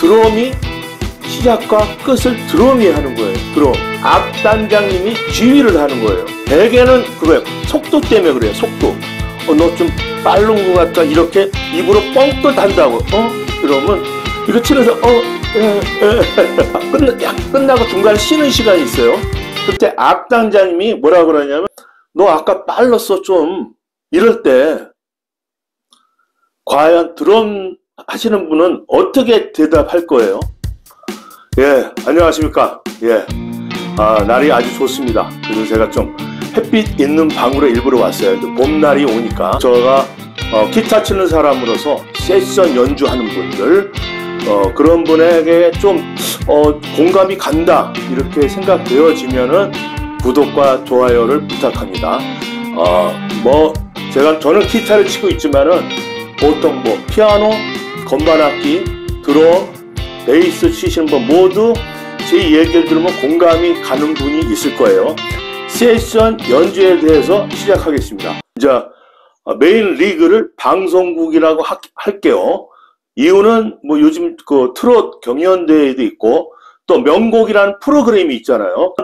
드럼이 시작과 끝을 드럼이 하는 거예요. 드럼. 악단장님이 지휘를 하는 거예요. 대개는 그거예요. 속도 때문에 그래요. 속도. 너 좀 빠른 것 같다. 이렇게 입으로 뻥끗 한다고. 그러면 이거 치면서 끝나고 중간에 쉬는 시간이 있어요. 그때 악단장님이 뭐라 그러냐면 너 아까 빨랐어 좀. 이럴 때 과연 드럼 하시는 분은 어떻게 대답할 거예요? 예, 안녕하십니까. 예, 날이 아주 좋습니다. 그래서 제가 좀 햇빛 있는 방으로 일부러 왔어요. 봄날이 오니까. 제가 기타 치는 사람으로서 세션 연주하는 분들, 그런 분에게 좀 공감이 간다 이렇게 생각되어지면은 구독과 좋아요를 부탁합니다. 저는 기타를 치고 있지만은 보통 피아노, 건반악기, 드럼, 베이스 치시는 분 모두 제 얘기를 들으면 공감이 가는 분이 있을 거예요. 세션 연주에 대해서 시작하겠습니다. 이제 메인 리그를 방송국이라고 할게요. 이유는 요즘 그 트롯 경연대회도 있고 또 명곡이라는 프로그램이 있잖아요.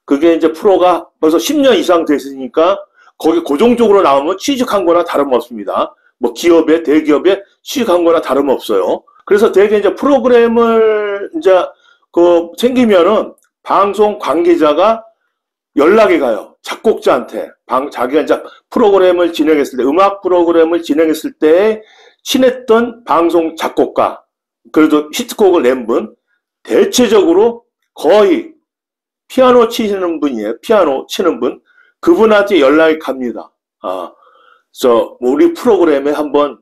그게 이제 프로가 벌써 10년 이상 됐으니까 거기 고정적으로 나오면 취직한 거나 다름없습니다. 기업에, 대기업에 취직한 거나 다름없어요. 그래서 되게 이제 프로그램을 이제 생기면은 방송 관계자가 연락이 가요. 작곡자한테. 자기가 이제 프로그램을 진행했을 때, 음악 프로그램을 진행했을 때 친했던 방송 작곡가, 그래도 히트곡을 낸 분, 대체적으로 거의 피아노 치시는 분이에요. 피아노 치는 분. 그분한테 연락이 갑니다. 우리 프로그램에 한번,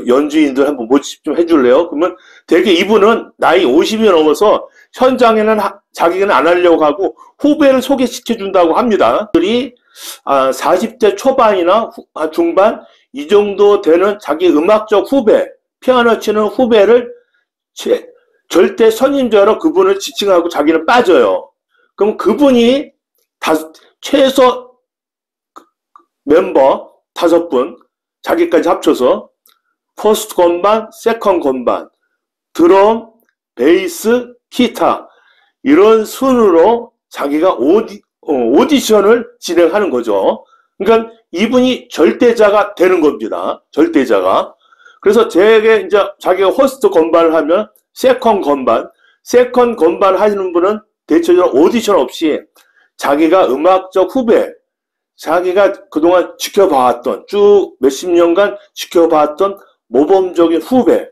연주인들 한번 모집 좀 해줄래요? 그러면 되게 이분은 나이 50이 넘어서 현장에는 자기는 안 하려고 하고 후배를 소개시켜준다고 합니다. 40대 초반이나 중반, 이 정도 되는 자기 음악적 후배, 피아노 치는 후배를 절대 선임자로 그분을 지칭하고 자기는 빠져요. 그럼 그분이 최소 멤버 5분, 자기까지 합쳐서 퍼스트 건반, 세컨 건반, 드럼, 베이스, 기타 이런 순으로 자기가 오디션을 진행하는 거죠. 그러니까 이분이 절대자가 되는 겁니다. 절대자가. 그래서 제게 이제 자기가 호스트 건반을 하면 세컨 건반 하시는 분은 대체적으로 오디션 없이 자기가 음악적 후배, 자기가 그동안 지켜봐왔던, 쭉 몇십 년간 지켜봐왔던 모범적인 후배,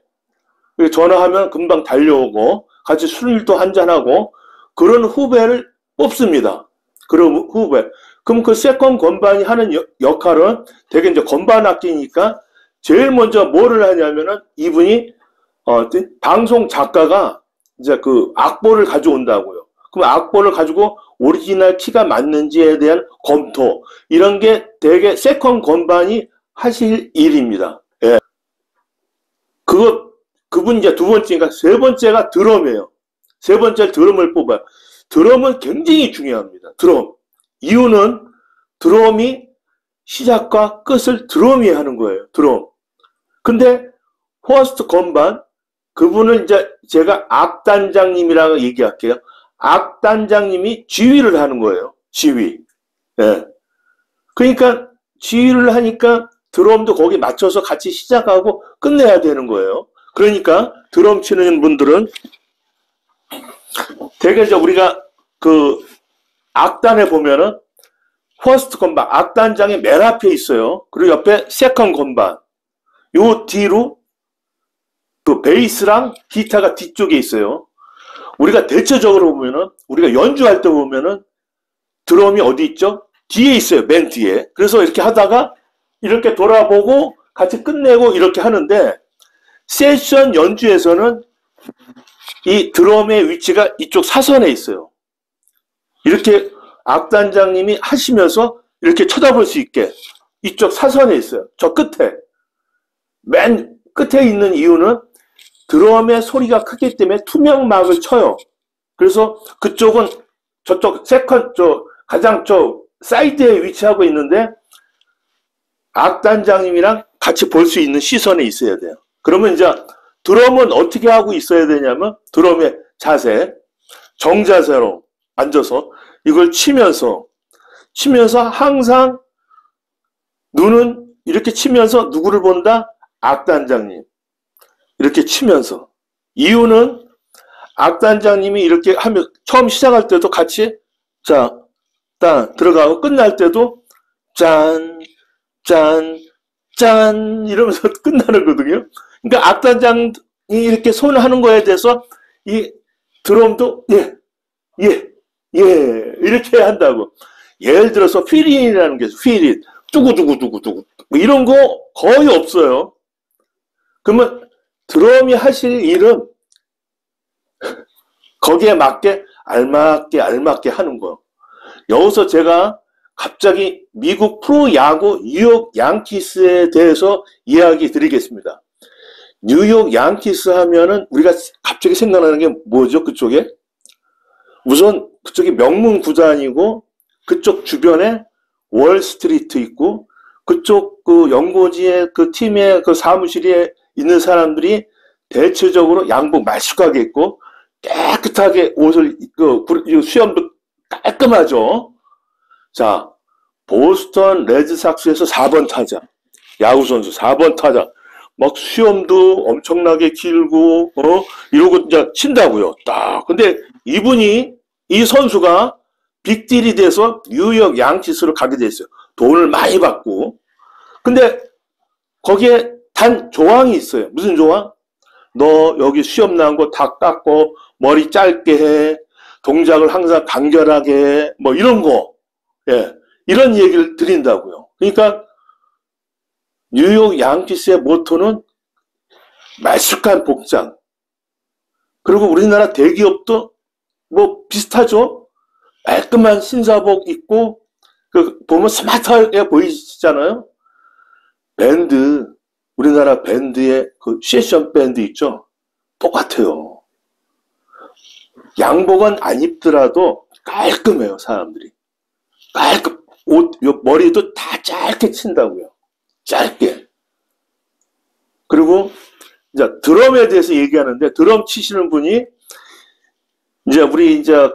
전화하면 금방 달려오고 같이 술도 한잔하고 그런 후배를 뽑습니다. 그런 후배. 그럼 그 세컨 건반이 하는 역할은 되게 이제 건반 악기니까 제일 먼저 뭐를 하냐면은 이분이 방송 작가가 이제 그 악보를 가져온다고요. 그럼 악보를 가지고 오리지널 키가 맞는지에 대한 검토, 이런 게 되게 세컨 건반이 하실 일입니다. 예. 그분 이제 두 번째니까 세 번째가 드럼이에요. 세 번째 드럼을 뽑아요. 드럼은 굉장히 중요합니다. 드럼. 이유는 드럼이 시작과 끝을 드럼이 하는 거예요. 드럼. 근데 호스트 건반, 그분은 이제 제가 악단장님이라고 얘기할게요. 악단장님이 지휘를 하는 거예요. 지휘. 예. 그러니까 지휘를 하니까 드럼도 거기 맞춰서 같이 시작하고 끝내야 되는 거예요. 그러니까 드럼 치는 분들은 되게 이제 우리가 악단에 보면은 퍼스트 건반, 악단장이 맨 앞에 있어요. 그리고 옆에 세컨 건반. 요 뒤로 그 베이스랑 기타가 뒤쪽에 있어요. 우리가 대체적으로 보면은, 우리가 연주할 때 보면은 드럼이 어디 있죠? 뒤에 있어요. 맨 뒤에. 그래서 이렇게 하다가 이렇게 돌아보고 같이 끝내고 이렇게 하는데, 세션 연주에서는 이 드럼의 위치가 이쪽 사선에 있어요. 이렇게 악단장님이 하시면서 이렇게 쳐다볼 수 있게 이쪽 사선에 있어요. 저 끝에. 맨 끝에 있는 이유는 드럼의 소리가 크기 때문에 투명막을 쳐요. 그래서 그쪽은 저쪽 가장 사이드에 위치하고 있는데 악단장님이랑 같이 볼 수 있는 시선에 있어야 돼요. 그러면 이제 드럼은 어떻게 하고 있어야 되냐면 드럼의 자세, 정자세로 앉아서 이걸 치면서 항상 눈은 이렇게 치면서 누구를 본다? 악단장님. 이렇게 치면서. 이유는 악단장님이 이렇게 하면 처음 시작할 때도 같이 자, 딱 들어가고 끝날 때도 짠, 짠, 짠 이러면서 끝나는 거거든요. 그러니까 악단장이 이렇게 손을 하는 거에 대해서 이 드럼도 예, 예, 예 이렇게 한다고. 예를 들어서 휘린이라는 게 있어요. 휘린, 뚜구뚜구뚜구뚜구 뭐 이런 거 거의 없어요. 그러면 드럼이 하실 일은 거기에 맞게 알맞게 하는 거예요. 여기서 제가 갑자기 미국 프로야구 뉴욕 양키스에 대해서 이야기 드리겠습니다. 뉴욕 양키스 하면은 우리가 갑자기 생각나는 게 뭐죠? 그쪽에? 우선 그쪽이 명문 구단이고 그쪽 주변에 월스트리트 있고 그쪽 그 연고지의 그 팀의 그 사무실에 있는 사람들이 대체적으로 양복 말쑥하게 입고 깨끗하게 옷을 수염도 깔끔하죠. 자, 보스턴 레드삭스에서 4번 타자, 야구 선수 4번 타자, 막 수염도 엄청나게 길고 이러고 이제 친다고요. 딱. 근데 이 선수가 빅딜이 돼서 뉴욕 양키스로 가게 됐어요. 돈을 많이 받고. 근데 거기에 단 조항이 있어요. 무슨 조항? 너 여기 수염 난 거 다 깎고 머리 짧게 해. 동작을 항상 간결하게 해. 뭐 이런 거. 예. 이런 얘기를 드린다고요. 그러니까 뉴욕 양키스의 모토는 말쑥한 복장. 그리고 우리나라 대기업도 뭐 비슷하죠. 깔끔한 신사복 입고 보면 스마트하게 보이시잖아요. 밴드, 우리나라 밴드의 그 세션 밴드 있죠. 똑같아요. 양복은 안 입더라도 깔끔해요, 사람들이. 머리도 다 짧게 친다고요. 짧게. 그리고 이제 드럼에 대해서 얘기하는데 드럼 치시는 분이 이제 우리 이제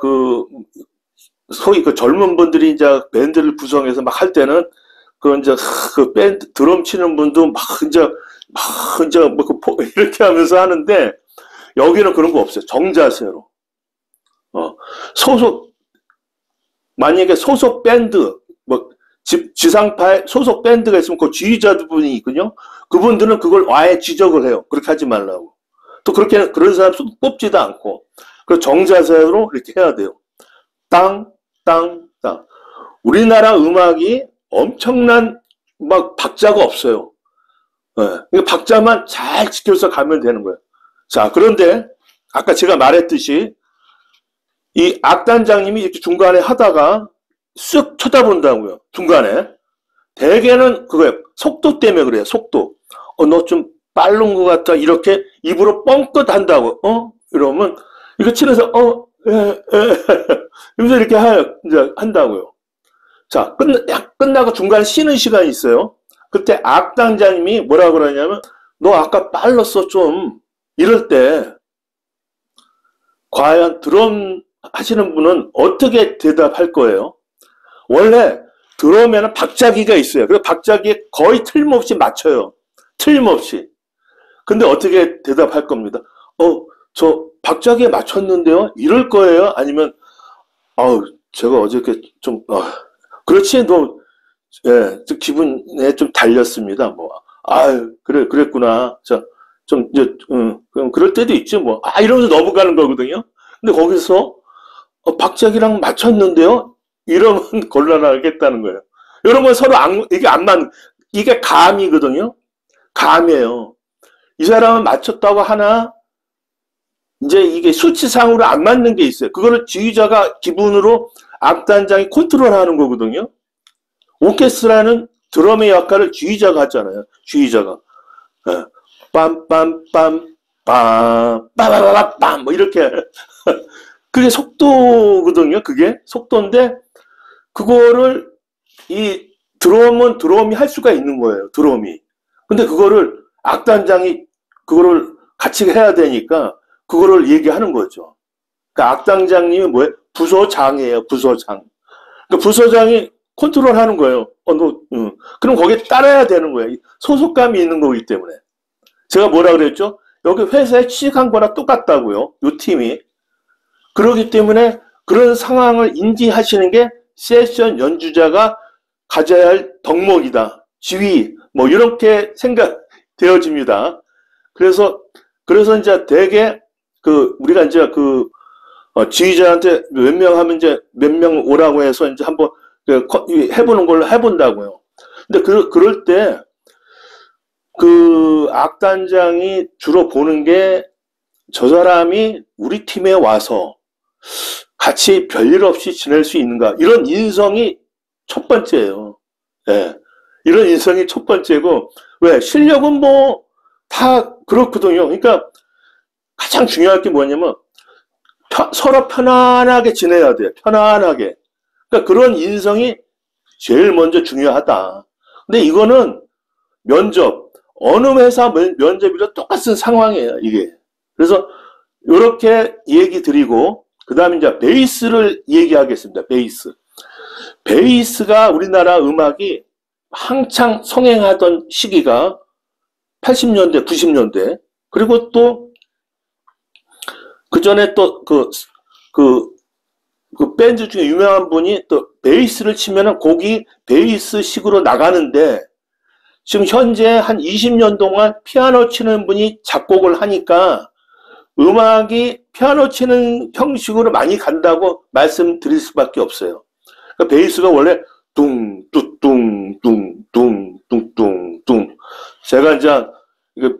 소위 젊은 분들이 이제 밴드를 구성해서 막 할 때는 이제 밴드 드럼 치는 분도 이제 이렇게 하면서 하는데 여기는 그런 거 없어요. 정자세로. 만약에 소속 밴드 지상파에 소속 밴드가 있으면 그 지휘자분이 있거든요. 그분들은 그걸 아예 지적을 해요. 그렇게 하지 말라고. 또 그런 사람 뽑지도 않고. 그 정자세로 이렇게 해야 돼요. 땅. 우리나라 음악이 엄청난 박자가 없어요. 네. 박자만 잘 지켜서 가면 되는 거예요. 자, 그런데 아까 제가 말했듯이 이 악단장님이 이렇게 중간에 하다가 쓱 쳐다본다고요. 중간에. 대개는 그거예요. 속도 때문에 그래요. 속도. 너 좀 빠른 것 같다. 이렇게 입으로 뻥끗 한다고. 이러면 이거 치면서 이러면서 이렇게 이제 한다고요. 자, 끝나고 중간에 쉬는 시간이 있어요. 그때 악단장님이 뭐라 그러냐면 너 아까 빨랐어 좀. 이럴 때 과연 드럼 하시는 분은 어떻게 대답할 거예요? 원래 드럼에는 박자기가 있어요. 그래서 박자기에 거의 틀림없이 맞춰요. 틀림없이. 근데 어떻게 대답할 겁니다. 저 박자기에 맞췄는데요? 이럴 거예요? 아니면 제가 어저께 좀 그렇지 예, 기분에 좀 달렸습니다. 그랬구나. 자, 그럼 그럴 때도 있지 이러면서 넘어가는 거거든요. 근데 거기서 박자기랑 맞췄는데요? 이러면 곤란하겠다는 거예요. 여러분 서로 이게 감이거든요. 감이에요. 이 사람은 맞췄다고 하나 이제 이게 수치상으로 안 맞는 게 있어요. 그거를 지휘자가 기분으로 악단장이 컨트롤하는 거거든요. 오케스트라는 드럼의 역할을 지휘자가 하잖아요. 지휘자가. 빰빰빰 빠바바밤 이렇게 그게 속도거든요. 그게 속도인데 그거를 이 드럼이 할 수가 있는 거예요. 드럼이. 근데 그거를 악단장이 그거를 같이 해야 되니까 그거를 얘기하는 거죠. 그러니까 악당장님이 뭐예요? 부서장이에요. 부서장. 그러니까 부서장이 컨트롤하는 거예요. 그럼 거기에 따라야 되는 거예요. 소속감이 있는 거기 때문에. 제가 뭐라 그랬죠? 여기 회사에 취직한 거랑 똑같다고요. 이 팀이. 그렇기 때문에 그런 상황을 인지하시는 게 세션 연주자가 가져야 할 덕목이다. 지위, 뭐 이렇게 생각되어집니다. 그래서 이제 되게 우리가 이제 지휘자한테 몇 명 하면 이제 몇 명 오라고 해서 이제 한번 해보는 걸 해본다고요. 근데 그럴 때 악단장이 주로 보는 게 저 사람이 우리 팀에 와서 같이 별일 없이 지낼 수 있는가. 이런 인성이 첫 번째예요. 예. 이런 인성이 첫 번째고, 왜? 실력은 뭐, 다 그렇거든요. 그러니까 가장 중요할 게 뭐냐면, 서로 편안하게 지내야 돼요. 편안하게. 그러니까 그런 인성이 제일 먼저 중요하다. 근데 이거는 면접, 어느 회사 면접이랑 똑같은 상황이에요, 이게. 그래서 이렇게 얘기 드리고, 그 다음에 이제 베이스를 얘기하겠습니다. 베이스가 우리나라 음악이 한창 성행하던 시기가 80년대, 90년대, 그리고 또 그 전에 또 그 밴드 중에 유명한 분이 또 베이스를 치면은 곡이 베이스식으로 나가는데, 지금 현재 한 20년 동안 피아노 치는 분이 작곡을 하니까 음악이 피아노 치는 형식으로 많이 간다고 말씀드릴 수밖에 없어요. 그러니까 베이스가 원래 뚱. 제가 이제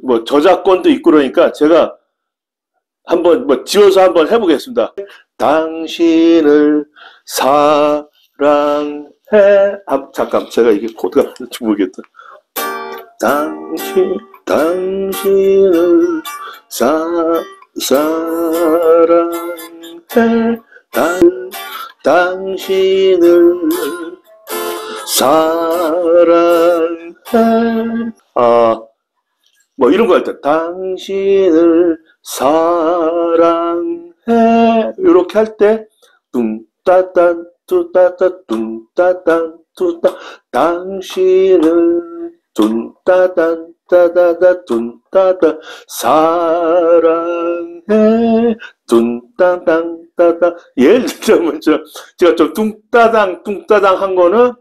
뭐 저작권도 있고 그러니까 제가 한번 뭐 지어서 한번 해보겠습니다. 당신을 사랑해. 잠깐, 제가 이게 코드가 뭔지 모르겠다. 당신을 사랑해. 당신을 사랑해. 뭐 이런 거 할 때, 당신을 사랑해. 이렇게 할 때, 뚱따딴, 뚜따따, 뚱따딴, 뚜따, 당신을, 뚱따딴, 따다다, 뚱따따, 사랑해. 뚱따당, 따다. 예를 들면, 제가 좀 뚱따당 한 거는,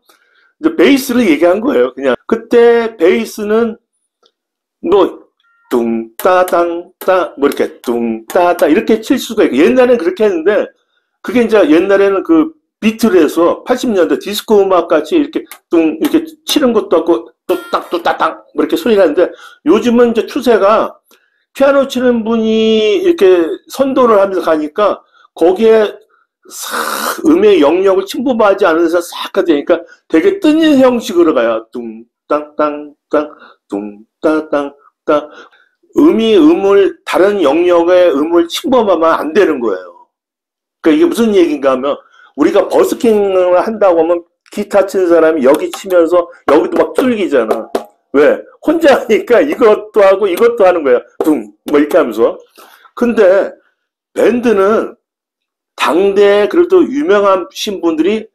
이제 베이스를 얘기한 거예요. 그냥. 그때 베이스는, 뭐, 뚱따당, 뭐 이렇게 뚱따따 이렇게 칠 수가 있고, 옛날에는 그렇게 했는데, 그게 이제 옛날에는 비틀에서 80년대 디스코 음악 같이 이렇게 이렇게 치는 것도 없고, 뚜따땅 뭐 이렇게 소리가 나는데, 요즘은 이제 추세가 피아노 치는 분이 이렇게 선도를 하면서 가니까, 거기에 싹 음의 영역을 침범하지 않으면서 싹 하니까 되게 뜬 형식으로 가요. 뚱땅땅땅, 뚱따땅, 땅. 음을, 다른 영역의 음을 침범하면 안 되는 거예요. 그러니까 이게 무슨 얘기인가 하면, 우리가 버스킹을 한다고 하면 기타 치는 사람이 여기 치면서 여기도 막 뚫기잖아. 왜? 혼자 하니까 이것도 하고 이것도 하는 거야. 뭐 이렇게 하면서. 근데 밴드는 당대에 그래도 유명하신 분들이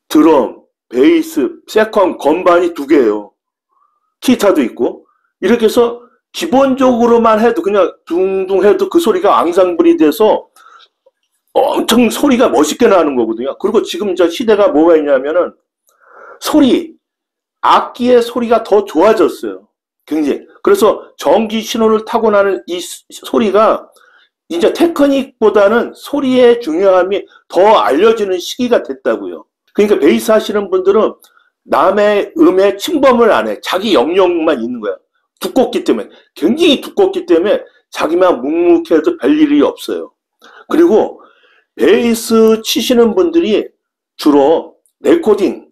드럼, 베이스, 세컨, 건반이 2개예요. 기타도 있고. 이렇게 해서 기본적으로만 해도 그냥 둥둥 해도 그 소리가 앙상블이 돼서 엄청 소리가 멋있게 나는 거거든요. 그리고 지금 이제 시대가 뭐가 있냐면은 악기의 소리가 더 좋아졌어요. 굉장히. 그래서 전기 신호를 타고 나는 이 소리가 이제 테크닉보다는 소리의 중요함이 더 알려지는 시기가 됐다고요. 그러니까 베이스 하시는 분들은 남의 음에 침범을 안 해. 자기 영역만 있는 거야. 두껍기 때문에. 굉장히 두껍기 때문에 자기만 묵묵해도 별일이 없어요. 그리고 베이스 치시는 분들이 주로 레코딩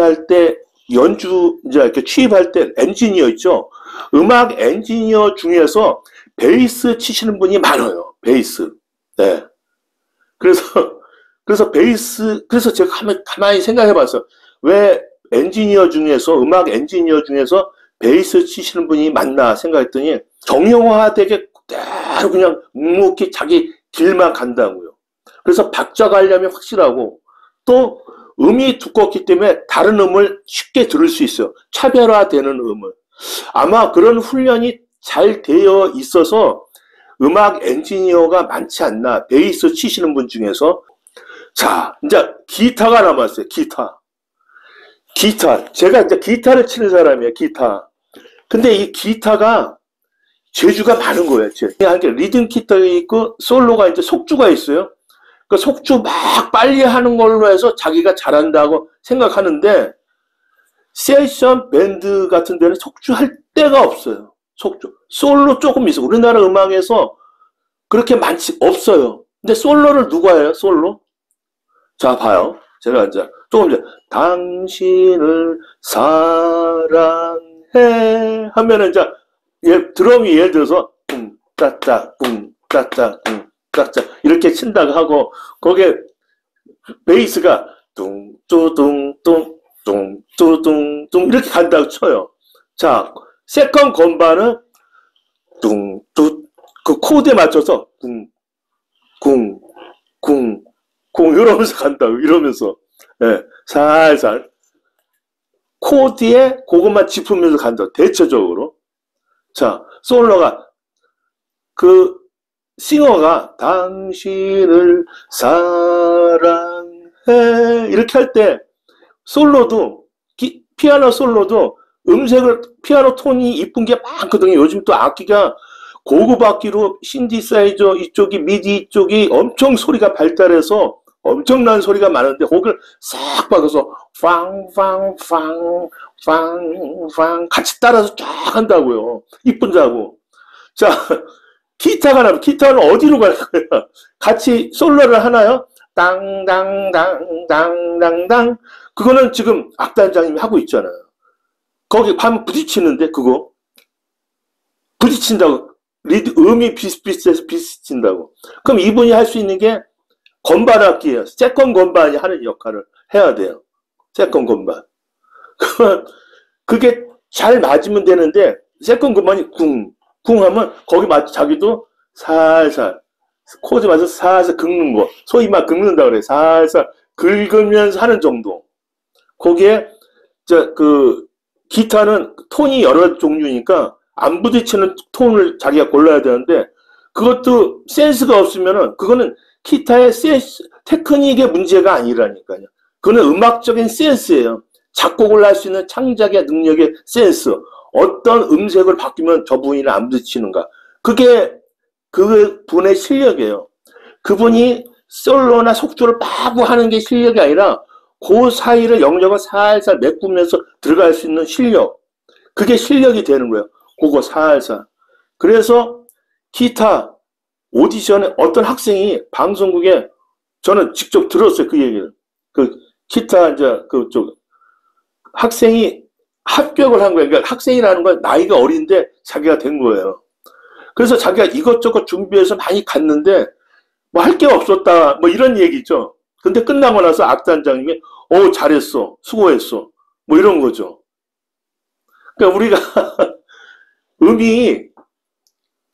할 때 연주, 이제 이렇게 취입할 때 엔지니어 있죠? 음악 엔지니어 중에서 베이스 치시는 분이 많아요. 베이스. 네. 그래서 제가 가만히 생각해 봤어요. 왜 음악 엔지니어 중에서 베이스 치시는 분이 많나 생각했더니 정형화되게 그대로 그냥 묵묵히 자기 길만 간다고요. 그래서 박자 관리함이 확실하고 또 음이 두껍기 때문에 다른 음을 쉽게 들을 수 있어요. 차별화되는 음을. 아마 그런 훈련이 잘 되어 있어서 음악 엔지니어가 많지 않나. 베이스 치시는 분 중에서. 자, 이제 기타가 남았어요. 기타. 제가 이제 기타를 치는 사람이에요. 기타. 근데 이 기타가 재주가 많은 거예요. 리듬 기타가 있고 솔로가 이제 속주가 있어요. 그 속주 막 빨리 하는 걸로 해서 자기가 잘한다고 생각하는데 세션 밴드 같은 데는 속주 할 데가 없어요. 속주. 솔로 조금 있어. 우리나라 음악에서 그렇게 많지 없어요. 근데 솔로를 누가 해요? 솔로? 자, 봐요. 제가 이제 조금 전에 당신을 사랑해 하면은 이제 드럼이 예를 들어서 꿍따따 꿍따따 꿍따따 이렇게 친다고 하고 거기에 베이스가 뚱뚜둥뚱 뚱뚜둥뚱 이렇게 간다고 쳐요. 자, 세컨 건반은 뚱뚜 그 코드에 맞춰서 쿵쿵쿵 이러면서 간다고 이러면서 살살 코드에 그것만 짚으면서 간다. 대체적으로. 자, 솔로가 그 싱어가 당신을 사랑해 이렇게 할 때 솔로도 피아노 솔로도 음색을 피아노 톤이 이쁜 게 많거든요. 요즘 또 악기가 고급 악기로 신디사이저 이쪽이 미디 이쪽이 엄청 소리가 발달해서 엄청난 소리가 많은데 거기를 싹 박아서 팡팡팡팡팡 같이 따라서 쫙 한다고요. 이쁜다고. 자, 기타가 나면 기타는 어디로 갈 거야? 같이 솔로를 하나요? 땅땅땅땅땅땅 그거는 지금 악단장님이 하고 있잖아요. 거기 가면 부딪히는데 그거 부딪힌다고 음이 비슷비슷해서 비슷친다고. 그럼 이분이 할 수 있는 게 건반 악기예요. 세컨 건반이 하는 역할을 해야 돼요. 세컨 건반. 그게 잘 맞으면 되는데 세컨 건반이 쿵 하면 거기 자기도 살살 코드 맞아서 살살 긁는 거. 소위 막 긁는다 그래. 살살 긁으면서 하는 정도. 거기에 그 기타는 톤이 여러 종류니까 안 부딪히는 톤을 자기가 골라야 되는데 그것도 센스가 없으면은 그거는 기타의 센스, 테크닉의 문제가 아니라니까요. 그거는 음악적인 센스예요. 작곡을 할 수 있는 창작의 능력의 센스. 어떤 음색을 바뀌면 저 부분이 안 부딪히는가. 그게 그 분의 실력이에요. 그분이 솔로나 속주를 마구 하는 게 실력이 아니라 그 사이를 영역을 살살 메꾸면서 들어갈 수 있는 실력. 그게 실력이 되는 거예요. 그거 살살. 그래서 기타 오디션에 어떤 학생이 방송국에 저는 직접 들었어요. 그 얘기를. 그 기타 이제 그쪽 학생이 합격을 한 거예요. 그러니까 학생이라는 건 나이가 어린데 자기가 된 거예요. 그래서 자기가 이것저것 준비해서 많이 갔는데 뭐 할 게 없었다. 뭐 이런 얘기죠. 근데 끝나고 나서 악단장님이 잘했어. 수고했어. 뭐 이런 거죠. 그러니까 우리가 음이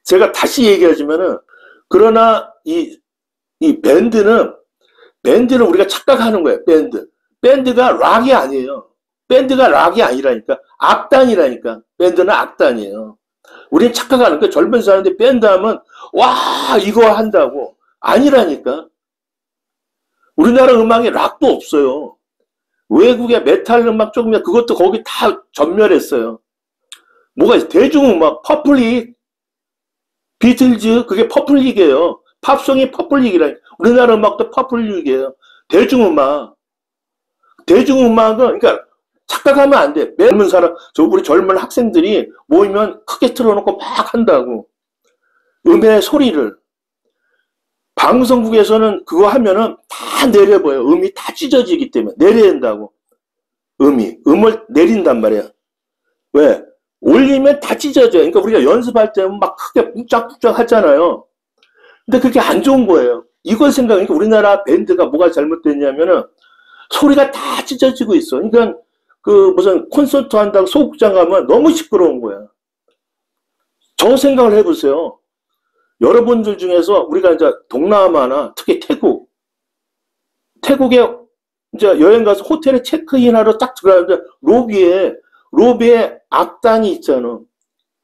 제가 다시 얘기하지만은 그러나 이 밴드는 우리가 착각하는 거예요. 밴드가 락이 아니에요. 밴드가 락이 아니라니까. 악단이라니까. 밴드는 악단이에요. 우리는 착각하는 거예요. 젊은 사람들이 밴드 하면 와 이거 한다고. 아니라니까. 우리나라 음악에 락도 없어요. 외국의 메탈 음악 조금이야. 그것도 거기 다 전멸했어요. 뭐가 있어요? 대중음악, 퍼플릭, 비틀즈, 그게 퍼플릭이에요. 팝송이 퍼플릭이라. 우리나라 음악도 퍼플릭이에요. 대중음악은, 그러니까 착각하면 안 돼. 젊은 사람, 우리 젊은 학생들이 모이면 크게 틀어놓고 막 한다고. 음의 소리를. 방송국에서는 그거 하면은 다 내려봐요. 음이 다 찢어지기 때문에. 내려야 된다고. 음을 내린단 말이야. 왜? 올리면 다 찢어져요. 그러니까 우리가 연습할 때는 막 크게 뿡짝뿡짝 하잖아요. 근데 그게 안 좋은 거예요. 이걸 생각하니까 우리나라 밴드가 뭐가 잘못됐냐면은 소리가 다 찢어지고 있어. 그러니까 그 무슨 콘서트 한다고 소극장 가면 너무 시끄러운 거야. 저 생각을 해보세요. 여러분들 중에서 우리가 이제 동남아나 특히 태국에 이제 여행 가서 호텔에 체크인하러 딱 들어가는데 로비에 악단이 있잖아.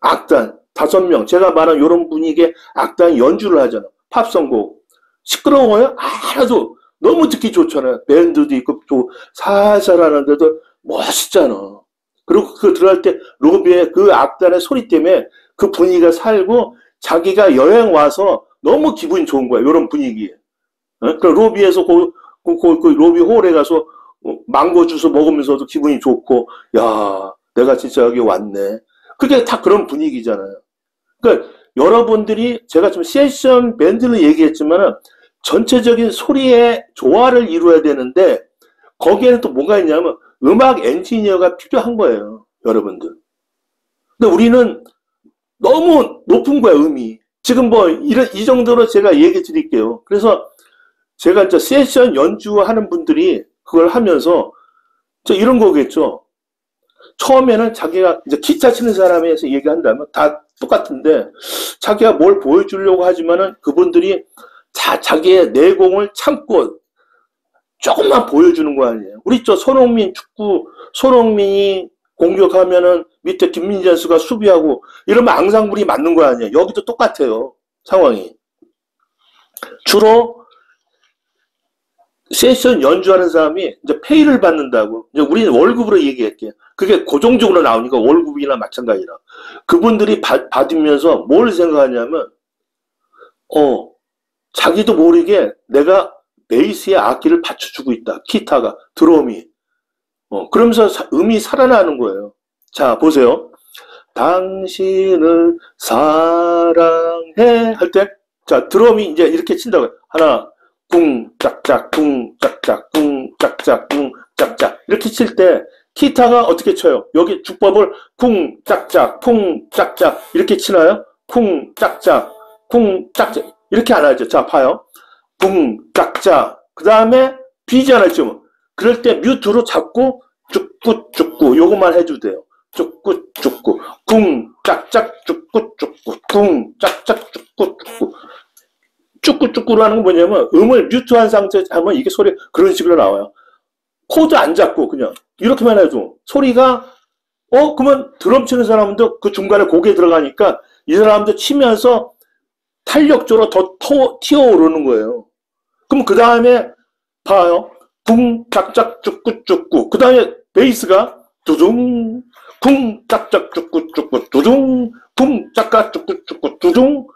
악단 5명. 제가 말한 이런 분위기에 악단이 연주를 하잖아. 팝송곡. 시끄러워요? 알아도 너무 듣기 좋잖아요. 밴드도 있고 또 살살 하는데도 멋있잖아. 그리고 그 들어갈 때 로비에 그 악단의 소리 때문에 그 분위기가 살고 자기가 여행 와서 너무 기분이 좋은 거야. 이런 분위기에. 그 로비에서 그 로비 홀에 가서 망고 주스 먹으면서도 기분이 좋고, 야, 내가 진짜 여기 왔네. 그게 다 그런 분위기잖아요. 그러니까 여러분들이 제가 지금 세션 밴드를 얘기했지만은 전체적인 소리의 조화를 이루어야 되는데 거기에는 또 뭐가 있냐면 음악 엔지니어가 필요한 거예요, 여러분들. 근데 우리는 너무 높은 거야, 음이. 지금 뭐 이 정도로 제가 얘기 드릴게요. 그래서 제가 이제 세션 연주하는 분들이 그걸 하면서 이런 거겠죠. 처음에는 자기가 이제 기타 치는 사람에서 얘기한다면 다 똑같은데 자기가 뭘 보여주려고 하지만은 그분들이 자기의 내공을 참고 조금만 보여주는 거 아니에요. 우리 손흥민 축구, 손흥민이 공격하면은 밑에 김민재 선수가 수비하고 이러면 앙상블이 맞는 거 아니에요. 여기도 똑같아요. 상황이. 주로 세션 연주하는 사람이 이제 페이를 받는다고. 이제 우리는 월급으로 얘기할게요. 그게 고정적으로 나오니까 월급이나 마찬가지라. 그분들이 받으면서 뭘 생각하냐면, 자기도 모르게 내가 베이스의 악기를 받쳐주고 있다. 기타가, 드럼이. 그러면서 음이 살아나는 거예요. 자, 보세요. 당신을 사랑해 할 때, 자, 드럼이 이제 이렇게 친다고요. 하나, 쿵, 짝짝, 쿵, 짝짝, 쿵, 짝짝, 쿵, 짝짝. 이렇게 칠 때, 기타가 어떻게 쳐요? 여기 주법을 쿵, 짝짝, 쿵, 짝짝. 이렇게 치나요? 쿵, 짝짝, 쿵, 짝짝. 이렇게 안 하죠. 자, 봐요. 쿵, 짝짝. 그 다음에 비잖아요, 지금. 그럴 때 뮤트로 잡고, 쭈꾸, 쭈꾸. 요것만 해도 돼요. 쭈꾸, 쭈꾸. 쿵, 짝짝, 쭈꾸, 쭈꾸. 쿵, 짝짝, 쭈꾸, 쭈꾸. 쭈꾸쭈꾸라는 건 뭐냐면 음을 뮤트한 상태에 하면 이게 소리 그런 식으로 나와요. 코드 안 잡고 그냥 이렇게만 해도 소리가 그러면 드럼 치는 사람도 그 중간에 고개 들어가니까 이 사람도 치면서 탄력적으로 더 튀어오르는 거예요. 그럼 그 다음에 봐요. 쿵 짝짝 쭈꾸쭈꾸. 그 다음에 베이스가 두둥 쿵 짝짝 쭈꾸쭈꾸 두둥 쿵 짝짝 쭈꾸쭈꾸 두둥.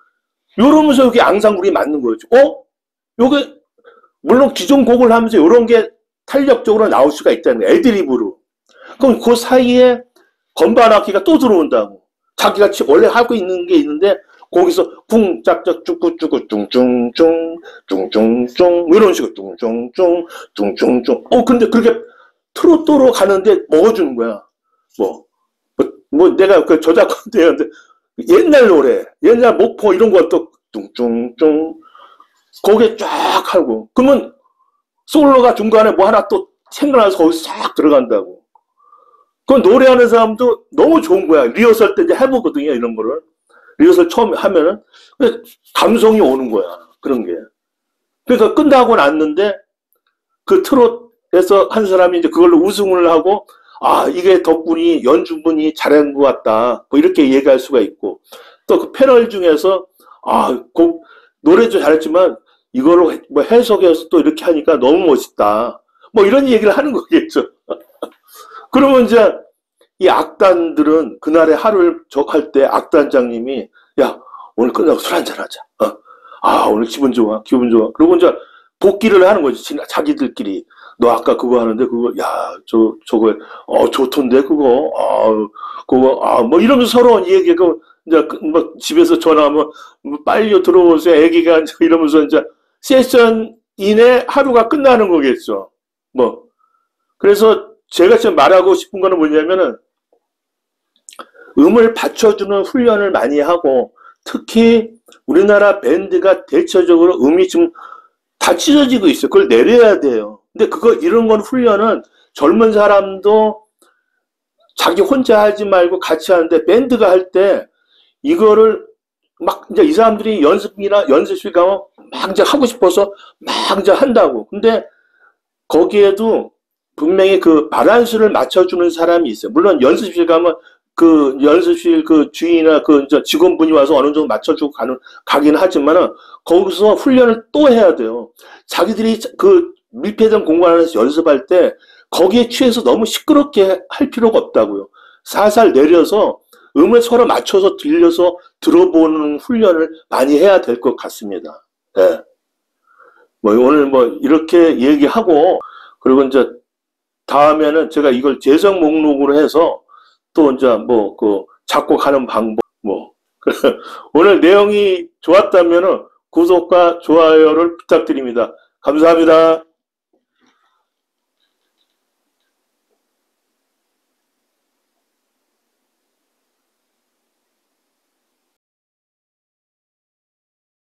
이러면서 여기 앙상블이 맞는 거죠. 요게, 물론 기존 곡을 하면서 이런 게 탄력적으로 나올 수가 있다는 거예요. 애드리브로. 그럼 그 사이에 건반 악기가 또 들어온다고. 자기가 원래 하고 있는 게 있는데, 거기서 쿵, 짝짝, 쭈꾸쭈꾸, 뚱뚱뚱, 뚱뚱뚱, 이런 식으로 뚱뚱뚱, 뚱뚱뚱. 근데 그렇게 트로트로 가는데 먹어주는 거야. 내가 그 저작권 되는데, 옛날 노래, 옛날 목포 이런 것도 뚱뚱뚱 거기에 쫙 하고 그러면 솔로가 중간에 뭐 하나 또 생각나서 거기서 싹 들어간다고. 그 노래하는 사람도 너무 좋은 거야. 리허설 때 이제 해보거든요. 이런 거를. 리허설 처음 하면은 감성이 오는 거야. 그런 게. 그러니까 끝나고 났는데 그 트롯에서 한 사람이 이제 그걸로 우승을 하고 이게 덕분이 연주분이 잘한 것 같다. 뭐 이렇게 얘기할 수가 있고. 또 그 패널 중에서, 노래도 잘했지만, 이거를 뭐 해석해서 또 이렇게 하니까 너무 멋있다. 뭐 이런 얘기를 하는 거겠죠. 그러면 이제 이 악단들은 그날의 하루를 할 때 악단장님이, 야, 오늘 끝나고 술 한잔 하자. 오늘 기분 좋아. 그리고 이제 복귀를 하는 거지. 자기들끼리. 너 아까 그거 하는데 그거 저거 좋던데 그거 뭐 이러면서 서로 얘기하고 이제 뭐 집에서 전화하면 빨리 들어오세요 애기가 이러면서 이제 세션 이내 하루가 끝나는 거겠죠. 뭐 그래서 제가 지금 말하고 싶은 거는 뭐냐면은 음을 받쳐주는 훈련을 많이 하고 특히 우리나라 밴드가 대체적으로 음이 지금 다 찢어지고 있어요. 그걸 내려야 돼요. 근데 이런 건 훈련은 젊은 사람도 자기 혼자 하지 말고 같이 하는데 밴드가 할 때 이거를 막 이제 이 사람들이 연습실 가면 막 이제 하고 싶어서 막 이제 한다고. 근데 거기에도 분명히 그 밸런스를 맞춰주는 사람이 있어요. 물론 연습실 가면 그 연습실 그 주인이나 그 이제 직원분이 와서 어느 정도 맞춰주고 가긴 하지만은 거기서 훈련을 또 해야 돼요. 자기들이 그 밀폐된 공간 안에서 연습할 때 거기에 취해서 너무 시끄럽게 할 필요가 없다고요. 살살 내려서 음을 서로 맞춰서 들려서 들어보는 훈련을 많이 해야 될 것 같습니다. 네. 뭐 오늘 뭐 이렇게 얘기하고 그리고 이제 다음에는 제가 이걸 재생 목록으로 해서 또 이제 뭐 그 작곡하는 방법 뭐 오늘 내용이 좋았다면은 구독과 좋아요를 부탁드립니다. 감사합니다.